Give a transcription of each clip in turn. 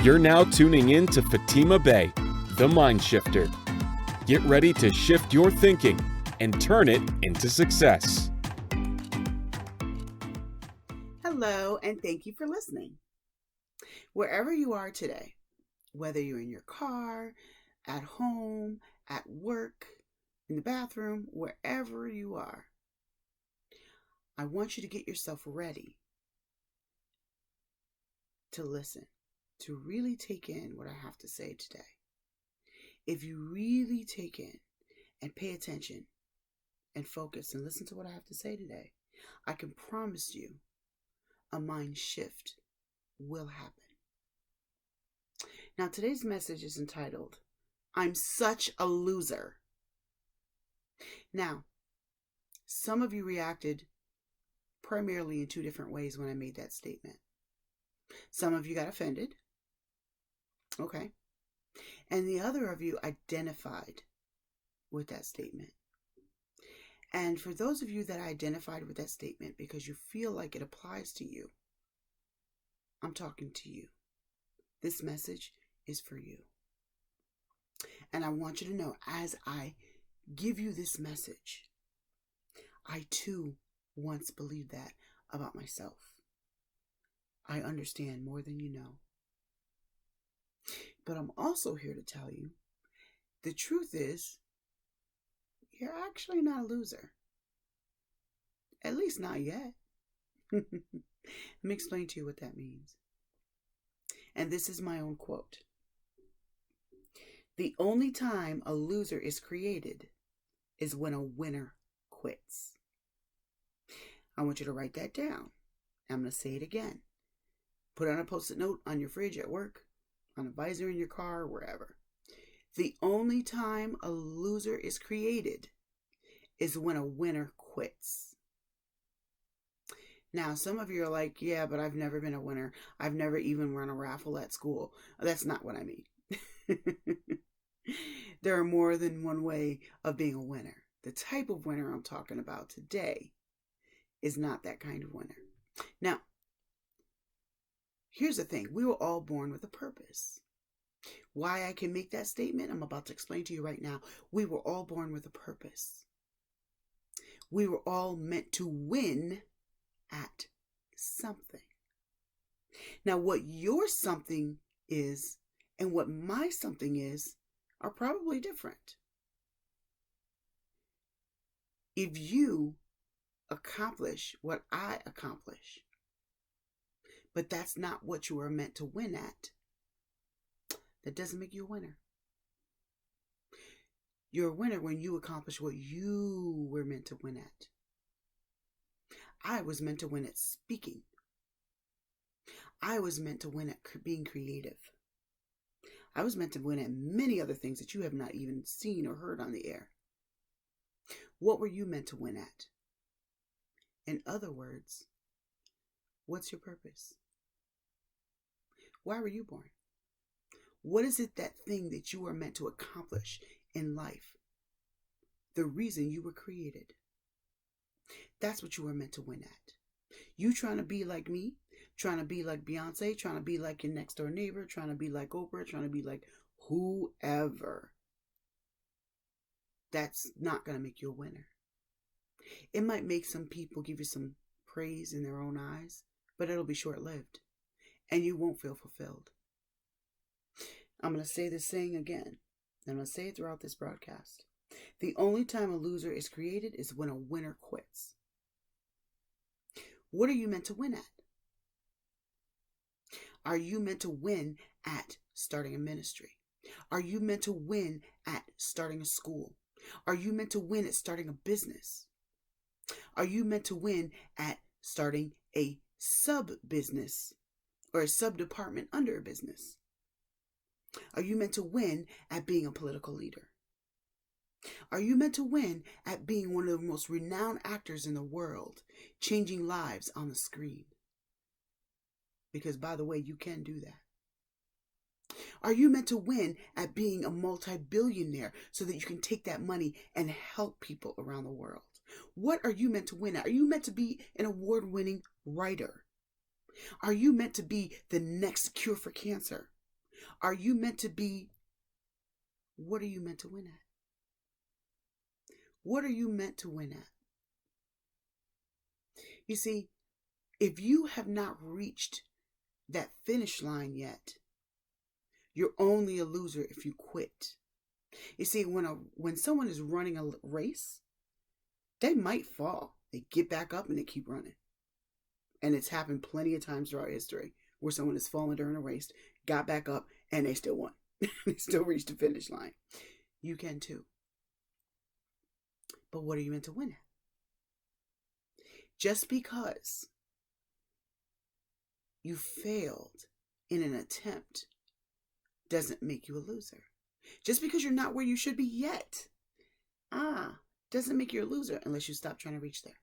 You're now tuning in to Fatima Bey, the MindShifter. Get ready to shift your thinking and turn it into success. Hello, and thank you for listening. Wherever you are today, whether you're in your car, at home, at work, in the bathroom, wherever you are, I want you to get yourself ready to listen, to really take in what I have to say today. If you really take in and pay attention and focus and listen to what I have to say today, I can promise you a mind shift will happen. Now, today's message is entitled, I'm Such a Loser. Now, some of you reacted primarily in two different ways when I made that statement. Some of you got offended. Okay. And the other of you identified with that statement. And for those of you that identified with that statement because you feel like it applies to you, I'm talking to you. This message is for you. And I want you to know, as I give you this message, I too once believed that about myself. I understand more than you know. But I'm also here to tell you, the truth is, you're actually not a loser. At least not yet. Let me explain to you what that means. And this is my own quote. The only time a loser is created is when a winner quits. I want you to write that down. I'm going to say it again. Put on a post-it note on your fridge at work, on a visor in your car, wherever. The only time a loser is created is when a winner quits. Now, some of you are like, yeah, but I've never been a winner. I've never even run a raffle at school. That's not what I mean. There are more than one way of being a winner. The type of winner I'm talking about today is not that kind of winner. Now, here's the thing. We were all born with a purpose. Why I can make that statement, I'm about to explain to you right now. We were all born with a purpose. We were all meant to win at something. Now, what your something is and what my something is are probably different. If you accomplish what I accomplish, but that's not what you are meant to win at, that doesn't make you a winner. You're a winner when you accomplish what you were meant to win at. I was meant to win at speaking. I was meant to win at being creative. I was meant to win at many other things that you have not even seen or heard on the air. What were you meant to win at? In other words, what's your purpose? Why were you born? What is it, that thing that you are meant to accomplish in life? The reason you were created. That's what you were meant to win at. You trying to be like me, trying to be like Beyonce, trying to be like your next door neighbor, trying to be like Oprah, trying to be like whoever. That's not going to make you a winner. It might make some people give you some praise in their own eyes, but it'll be short-lived and you won't feel fulfilled. I'm going to say this saying again. I'm going to say it throughout this broadcast. The only time a loser is created is when a winner quits. What are you meant to win at? Are you meant to win at starting a ministry? Are you meant to win at starting a school? Are you meant to win at starting a business? Are you meant to win at starting a sub-business or a sub-department under a business? Are you meant to win at being a political leader? Are you meant to win at being one of the most renowned actors in the world, changing lives on the screen? Because, by the way, you can do that. Are you meant to win at being a multi-billionaire so that you can take that money and help people around the world? What are you meant to win at? Are you meant to be an award-winning writer? Are you meant to be the next cure for cancer? Are you meant to be? What are you meant to win at? What are you meant to win at? You see, if you have not reached that finish line yet, you're only a loser if you quit. You see, when someone is running a race, they might fall. They get back up and they keep running. And it's happened plenty of times throughout history where someone has fallen during a race, got back up, and they still won. They still reached the finish line. You can too. But what are you meant to win at? Just because you failed in an attempt doesn't make you a loser. Just because you're not where you should be yet, doesn't make you a loser unless you stop trying to reach there.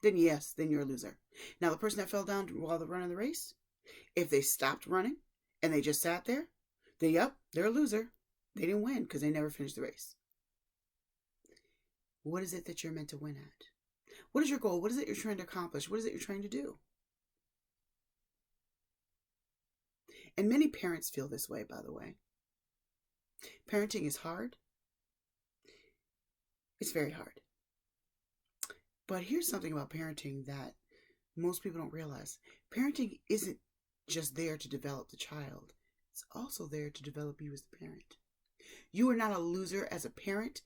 Then yes, then you're a loser. Now the person that fell down while they're running the race, if they stopped running and they just sat there, then they're a loser. They didn't win because they never finished the race. What is it that you're meant to win at? What is your goal? What is it you're trying to accomplish? What is it you're trying to do? And many parents feel this way, by the way. Parenting is hard. It's very hard. But here's something about parenting that most people don't realize. Parenting isn't just there to develop the child. It's also there to develop you as the parent. You are not a loser as a parent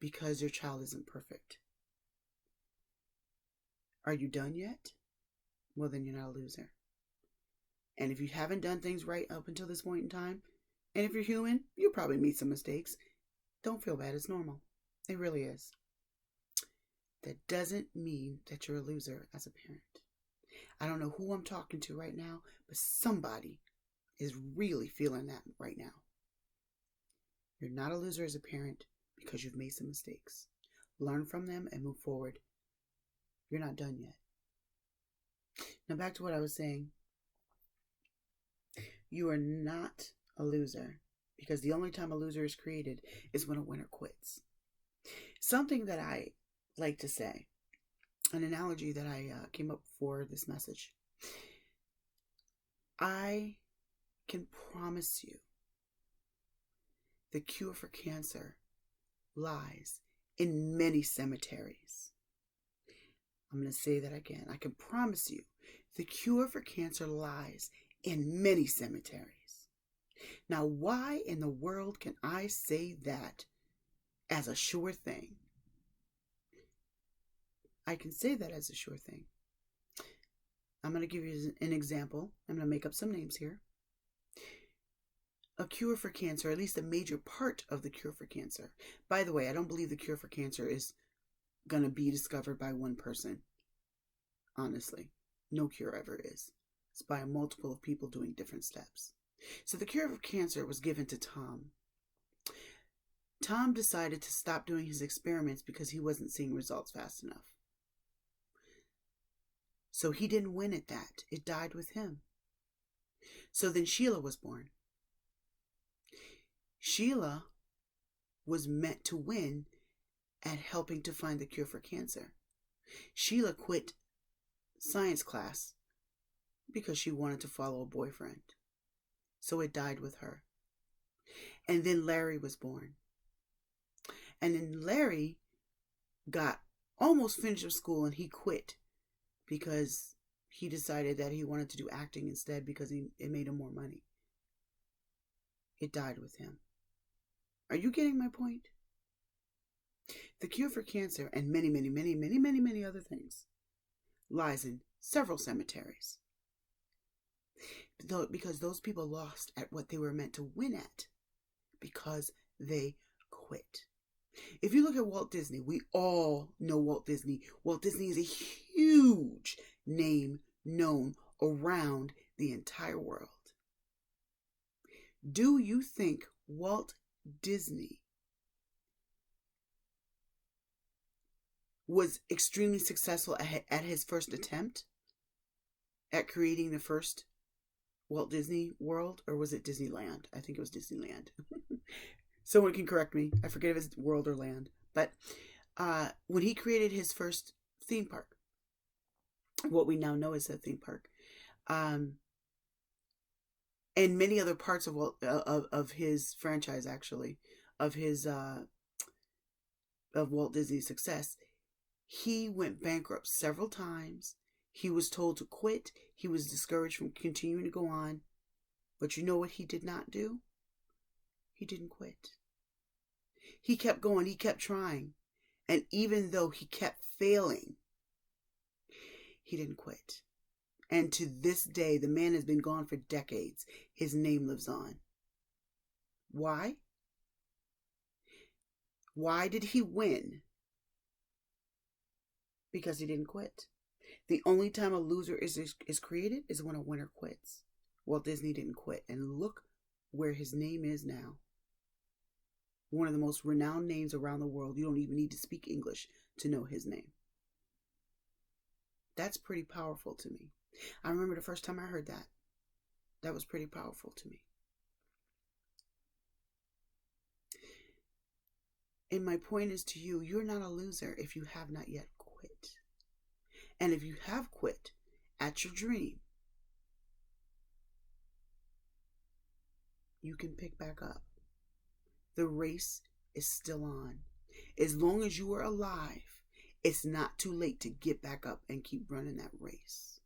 because your child isn't perfect. Are you done yet? Well, then you're not a loser. And if you haven't done things right up until this point in time, and if you're human, you'll probably make some mistakes. Don't feel bad. It's normal. It really is. That doesn't mean that you're a loser as a parent. I don't know who I'm talking to right now, but somebody is really feeling that right now. You're not a loser as a parent because you've made some mistakes. Learn from them and move forward. You're not done yet. Now back to what I was saying. You are not a loser because the only time a loser is created is when a winner quits. Something that I like to say, an analogy that I came up for this message. I can promise you the cure for cancer lies in many cemeteries. I'm going to say that again. I can promise you the cure for cancer lies in many cemeteries. Now, why in the world can I say that as a sure thing? I can say that as a sure thing. I'm going to give you an example. I'm going to make up some names here. A cure for cancer, at least a major part of the cure for cancer. By the way, I don't believe the cure for cancer is going to be discovered by one person. Honestly, no cure ever is. It's by a multiple of people doing different steps. So the cure for cancer was given to Tom. Tom decided to stop doing his experiments because he wasn't seeing results fast enough. So he didn't win at that. It died with him. So then Sheila was born. Sheila was meant to win at helping to find the cure for cancer. Sheila quit science class because she wanted to follow a boyfriend. So it died with her. And then Larry was born. And then Larry got almost finished with school and he quit because he decided that he wanted to do acting instead because it made him more money. It died with him. Are you getting my point? The cure for cancer and many, many, many, many, many, many other things lies in several cemeteries. Because those people lost at what they were meant to win at because they quit. If you look at Walt Disney, we all know Walt Disney. Walt Disney is a huge name known around the entire world. Do you think Walt Disney was extremely successful at his first attempt at creating the first Walt Disney World, or was it Disneyland? I think it was Disneyland. Someone can correct me. I forget if it's world or land. But when he created his first theme park, what we now know as a theme park, and many other parts of his franchise, actually, of his of Walt Disney's success, he went bankrupt several times. He was told to quit. He was discouraged from continuing to go on. But you know what he did not do? He didn't quit. He kept going. He kept trying. And even though he kept failing, he didn't quit. And to this day, the man has been gone for decades. His name lives on. Why? Why did he win? Because he didn't quit. The only time a loser is created is when a winner quits. Walt Disney didn't quit. And look where his name is now. One of the most renowned names around the world. You don't even need to speak English to know his name. That's pretty powerful to me. I remember the first time I heard that. That was pretty powerful to me. And my point is to you, you're not a loser if you have not yet quit. And if you have quit at your dream, you can pick back up. The race is still on. As long as you are alive, it's not too late to get back up and keep running that race.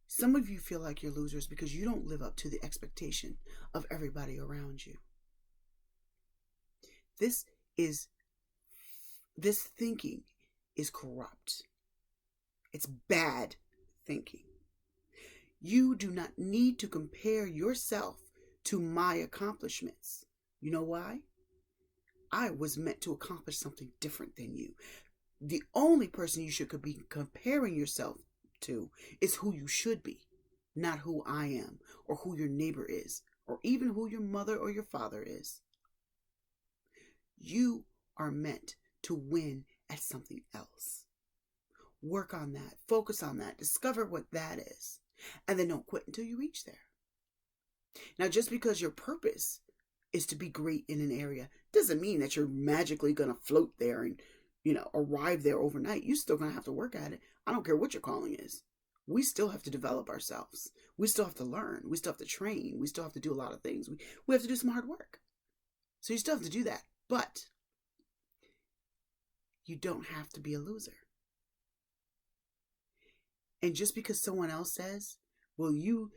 Some of you feel like you're losers because you don't live up to the expectation of everybody around you. This thinking is corrupt. It's bad thinking. You do not need to compare yourself to my accomplishments. You know why? I was meant to accomplish something different than you. The only person you should be comparing yourself to is who you should be, not who I am, or who your neighbor is, or even who your mother or your father is. You are meant to win at something else. Work on that. Focus on that. Discover what that is. And then don't quit until you reach there. Now, just because your purpose is to be great in an area doesn't mean that you're magically going to float there and, arrive there overnight. You're still going to have to work at it. I don't care what your calling is. We still have to develop ourselves. We still have to learn. We still have to train. We still have to do a lot of things. We have to do some hard work. So you still have to do that. But you don't have to be a loser. And just because someone else says, well, you're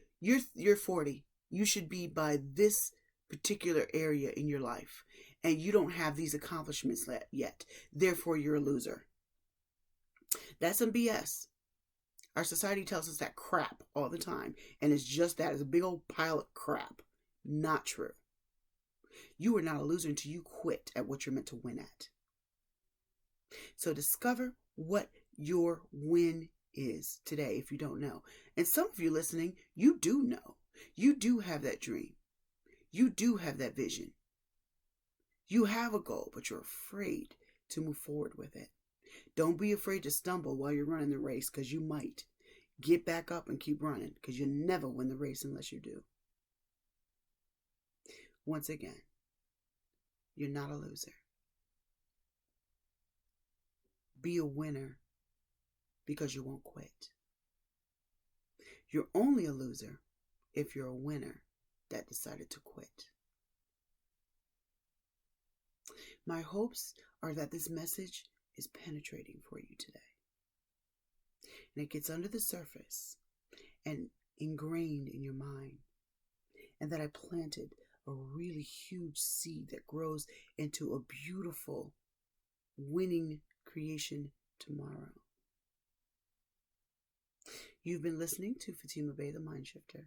40, you should be by this particular area in your life, and you don't have these accomplishments yet, therefore you're a loser. That's some BS. Our society tells us that crap all the time, and it's just that. It's a big old pile of crap. Not true. You are not a loser until you quit at what you're meant to win at. So discover what your win is today if you don't know. And some of you listening, you do know. You do have that dream. You do have that vision. You have a goal, but you're afraid to move forward with it. Don't be afraid to stumble while you're running the race, because you might. Get back up and keep running, because you'll never win the race unless you do. Once again, you're not a loser. Be a winner because you won't quit. You're only a loser if you're a winner that decided to quit. My hopes are that this message is penetrating for you today. And it gets under the surface and ingrained in your mind. And that I planted a really huge seed that grows into a beautiful, winning creation tomorrow. You've been listening to Fatima Bey, the MindShifter.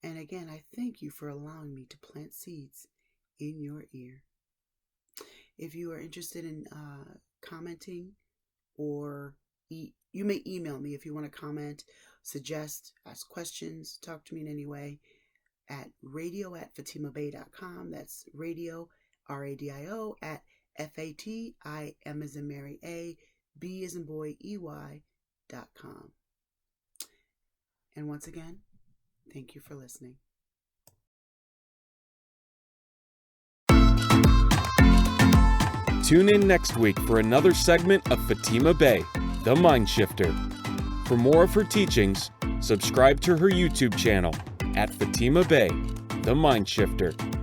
And again, I thank you for allowing me to plant seeds in your ear. If you are interested in commenting, or you may email me if you want to comment, suggest, ask questions, talk to me in any way, at radio@fatimabey.com. That's radio, RADIO, at FATIM as in Mary A, B as in boy, EY.com. And once again, thank you for listening. Tune in next week for another segment of Fatima Bey, the MindShifter. For more of her teachings, Subscribe to her YouTube channel at Fatima Bey, the MindShifter.